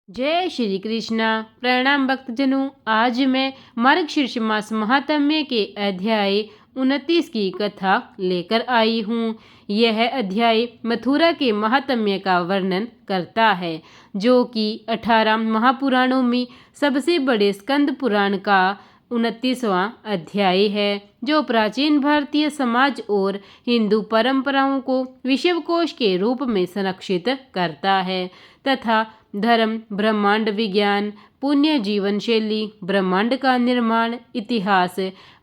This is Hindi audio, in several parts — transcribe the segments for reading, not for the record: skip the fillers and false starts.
जय श्री कृष्णा। प्रणाम भक्तजनों। आज मैं मार्गशीर्ष मास महात्म्य के अध्याय 29 की कथा लेकर आई हूँ। यह अध्याय मथुरा के महात्म्य का वर्णन करता है, जो कि 18 महापुराणों में सबसे बड़े स्कंद पुराण का 29वां अध्याय है, जो प्राचीन भारतीय समाज और हिंदू परंपराओं को विश्वकोश के रूप में संरक्षित करता है तथा धर्म, ब्रह्मांड विज्ञान, पुण्य जीवन शैली, ब्रह्मांड का निर्माण, इतिहास,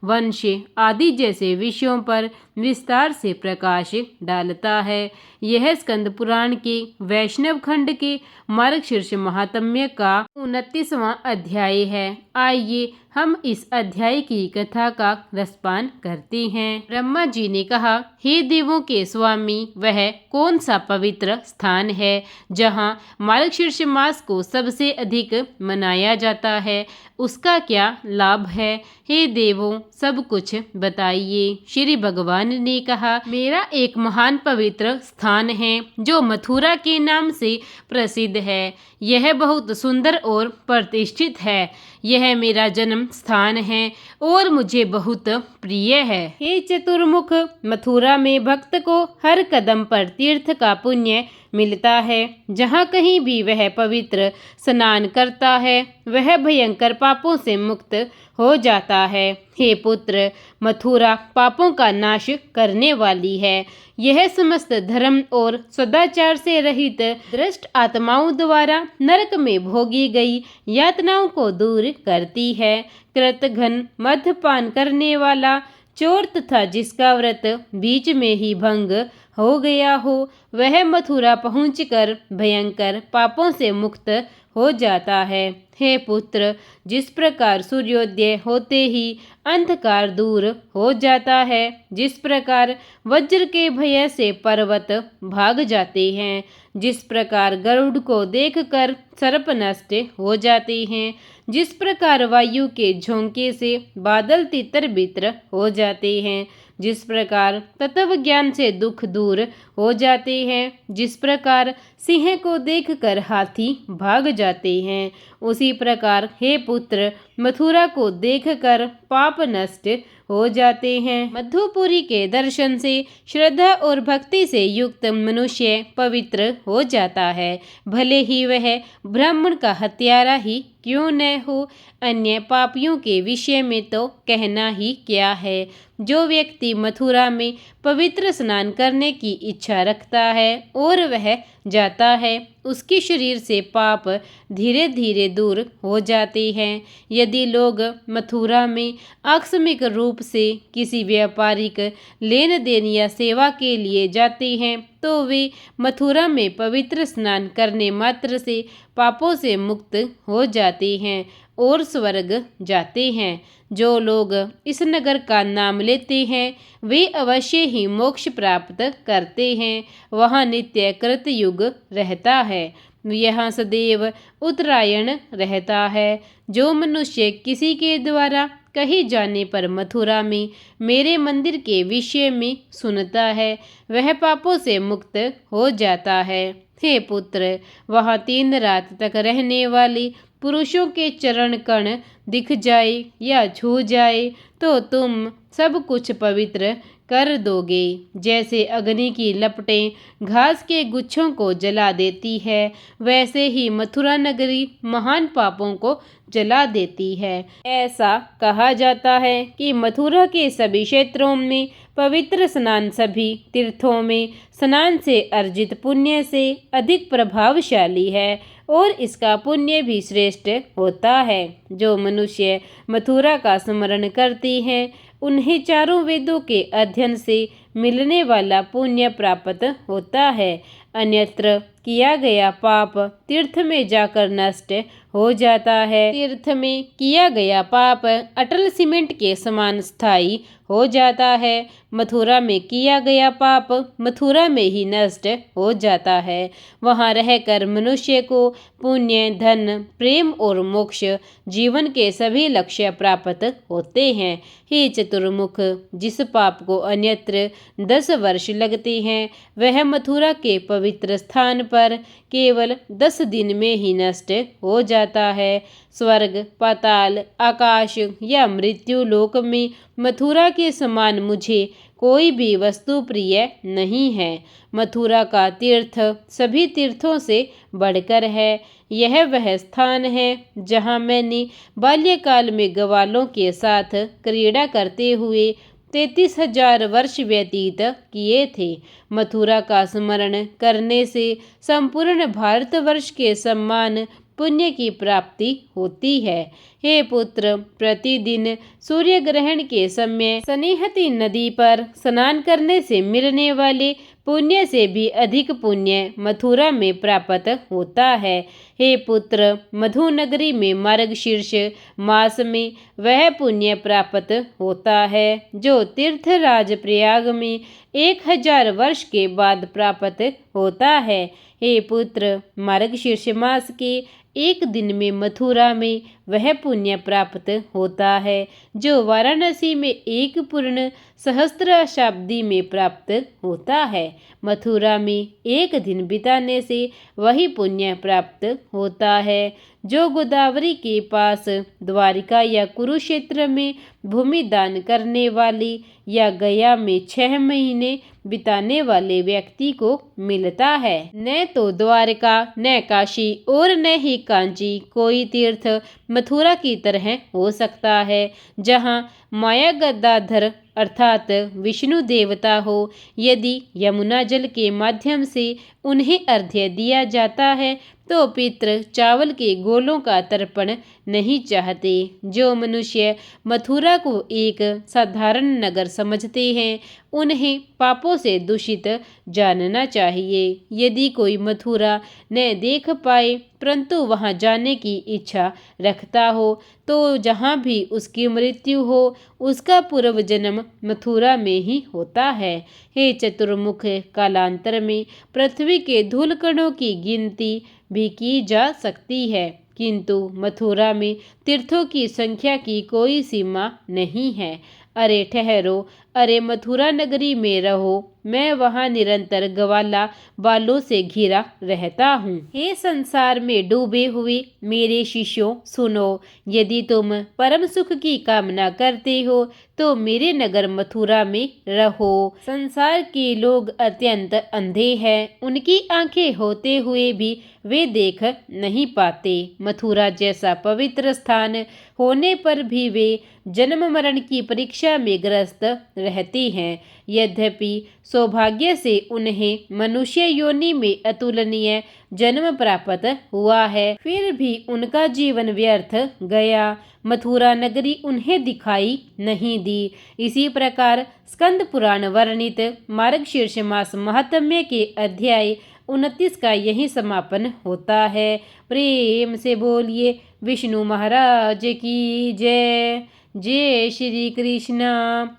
वंश आदि जैसे विषयों पर विस्तार से प्रकाश डालता है। यह स्कंद पुराण के वैष्णव खंड के मार्गशीर्ष महात्म्य का 29वां अध्याय है। आइए हम इस अध्याय की कथा का रसपान करते हैं। ब्रह्मा जी ने कहा, हे देवों के स्वामी, वह कौन सा पवित्र स्थान है जहाँ मार्गशीर्ष मास को सबसे अधिक मनाया जाता है? उसका क्या लाभ है? हे देवों, सब कुछ बताइए। श्री भगवान ने कहा, मेरा एक महान पवित्र स्थान है जो मथुरा के नाम से प्रसिद्ध है। यह बहुत सुंदर और प्रतिष्ठित है। यह मेरा जन्म स्थान है और मुझे बहुत प्रिय है। हे चतुर्मुख, मथुरा में भक्त को हर कदम पर तीर्थ का पुण्य मिलता है। जहाँ कहीं भी वह पवित्र स्नान करता है, वह भयंकर पापों से मुक्त हो जाता है। हे पुत्र, मथुरा पापों का नाश करने वाली है। यह समस्त धर्म और सदाचार से रहित दुष्ट आत्माओं द्वारा नरक में भोगी गई यातनाओं को दूर करती है। कृतघ्न, मद्यपान करने वाला, चोर तथा जिसका व्रत बीच में ही भंग हो गया हो, वह मथुरा पहुंचकर भयंकर पापों से मुक्त हो जाता है। हे पुत्र, जिस प्रकार सूर्योदय होते ही अंधकार दूर हो जाता है, जिस प्रकार वज्र के भय से पर्वत भाग जाते हैं, जिस प्रकार गरुड़ को देखकर सर्प नष्ट हो जाते हैं, जिस प्रकार वायु के झोंके से बादल तितर बितर हो जाते हैं, जिस प्रकार तत्व ज्ञान से दुख दूर हो जाते हैं, जिस प्रकार सिंह को देखकर हाथी भाग जाते हैं, उसी प्रकार हे पुत्र, मथुरा को देखकर पाप नष्ट हो जाते हैं। मधुपुरी के दर्शन से श्रद्धा और भक्ति से युक्त मनुष्य पवित्र हो जाता है, भले ही वह ब्राह्मण का हत्यारा ही क्यों न हो। अन्य पापियों के विषय में तो कहना ही क्या है। जो व्यक्ति मथुरा में पवित्र स्नान करने की इच्छा रखता है और वह जाता है, उसके शरीर से पाप धीरे धीरे दूर हो जाते हैं। यदि लोग मथुरा में आकस्मिक रूप से किसी व्यापारिक लेन देन या सेवा के लिए जाते हैं, तो वे मथुरा में पवित्र स्नान करने मात्र से पापों से मुक्त हो जाते हैं और स्वर्ग जाते हैं। जो लोग इस नगर का नाम लेते हैं, वे अवश्य ही मोक्ष प्राप्त करते हैं। वहाँ नित्य कृतयुग रहता है। यहाँ सदैव उत्तरायण रहता है। जो मनुष्य किसी के द्वारा कहीं जाने पर मथुरा में मेरे मंदिर के विषय में सुनता है, वह पापों से मुक्त हो जाता है। हे पुत्र, वहाँ 3 रात तक रहने वाले पुरुषों के चरण कण दिख जाए या छू जाए तो तुम सब कुछ पवित्र कर दोगे। जैसे अग्नि की लपटें घास के गुच्छों को जला देती है, वैसे ही मथुरा नगरी महान पापों को जला देती है। ऐसा कहा जाता है कि मथुरा के सभी क्षेत्रों में पवित्र स्नान सभी तीर्थों में स्नान से अर्जित पुण्य से अधिक प्रभावशाली है और इसका पुण्य भी श्रेष्ठ होता है। जो मनुष्य मथुरा का स्मरण करते हैं, उन्हें चारों वेदों के अध्ययन से मिलने वाला पुण्य प्राप्त होता है। अन्यत्र किया गया पाप तीर्थ में जाकर नष्ट हो जाता है। तीर्थ में किया गया पाप अटल सीमेंट के समान स्थायी हो जाता है। मथुरा में किया गया पाप मथुरा में ही नष्ट हो जाता है। वहाँ रहकर मनुष्य को पुण्य, धन, प्रेम और मोक्ष जीवन के सभी लक्ष्य प्राप्त होते हैं। हे चतुर्मुख, जिस पाप को अन्यत्र 10 वर्ष लगते हैं, वह मथुरा के पवित्र स्थान पर केवल 10 दिन में ही नष्ट हो जाता है। स्वर्ग, पाताल, आकाश या मृत्यु लोक में मथुरा के समान मुझे कोई भी वस्तु प्रिय नहीं है। मथुरा का तीर्थ सभी तीर्थों से बढ़कर है। यह वह स्थान है जहाँ मैंने बाल्यकाल में ग्वालों के साथ क्रीड़ा करते हुए 33,000 वर्ष व्यतीत किए थे। मथुरा का स्मरण करने से संपूर्ण भारतवर्ष के सम्मान पुण्य की प्राप्ति होती है। हे पुत्र, प्रतिदिन सूर्य ग्रहण के समय सनेहती नदी पर स्नान करने से मिलने वाले पुण्य से भी अधिक पुण्य मथुरा में प्राप्त होता है। हे पुत्र, मधु नगरी में मार्गशीर्ष मास में वह पुण्य प्राप्त होता है जो तीर्थराज प्रयाग में 1000 वर्ष के बाद प्राप्त होता है। हे पुत्र, मार्गशीर्ष मास के एक दिन में मथुरा में वह पुण्य प्राप्त होता है जो वाराणसी में एक पूर्ण सहस्त्राब्दी में प्राप्त होता है। मथुरा में एक दिन बिताने से वही पुण्य प्राप्त होता है जो गोदावरी के पास द्वारिका या कुरुक्षेत्र में भूमि दान करने वाली या गया में 6 महीने बिताने वाले व्यक्ति को मिलता है। न तो द्वारका, न काशी और न ही कांची कोई तीर्थ मथुरा की तरह हो सकता है जहाँ माया गदाधर अर्थात विष्णु देवता हो। यदि यमुना जल के माध्यम से उन्हें अर्घ्य दिया जाता है तो पितृ चावल के गोलों का तर्पण नहीं चाहते। जो मनुष्य मथुरा को एक साधारण नगर समझते हैं उन्हें पापों से दूषित जानना चाहिए। यदि कोई मथुरा न देख पाए परंतु वहां जाने की इच्छा रखता हो तो जहां भी उसकी मृत्यु हो उसका पूर्व जन्म मथुरा में ही होता है। हे चतुर्मुख, कालांतर में पृथ्वी के धूलकणों की गिनती भी की जा सकती है किंतु मथुरा में तीर्थों की संख्या की कोई सीमा नहीं है। अरे ठहरो, अरे मथुरा नगरी में रहो, मैं वहाँ निरंतर ग्वाला बालों से घिरा रहता हूँ। हे संसार में डूबे हुए मेरे शिष्यों, सुनो, यदि तुम परम सुख की कामना करते हो तो मेरे नगर मथुरा में रहो। संसार के लोग अत्यंत अंधे हैं, उनकी आंखें होते हुए भी वे देख नहीं पाते। मथुरा जैसा पवित्र स्थान होने पर भी वे जन्म मरण की परीक्षा में ग्रस्त रहती हैं। यद्यपि सौभाग्य से उन्हें मनुष्य योनि में अतुलनीय जन्म प्राप्त हुआ है, फिर भी उनका जीवन व्यर्थ गया। मथुरा नगरी उन्हें दिखाई नहीं दी। इसी प्रकार स्कंद पुराण वर्णित मार्गशीर्ष मास महात्म्य के अध्याय 29 का यही समापन होता है। प्रेम से बोलिए विष्णु महाराज की जय। जय श्री कृष्णा।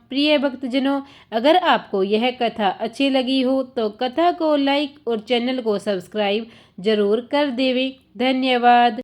प्रिय भक्तजनों, अगर आपको यह कथा अच्छी लगी हो तो कथा को लाइक और चैनल को सब्सक्राइब जरूर कर देवें। धन्यवाद।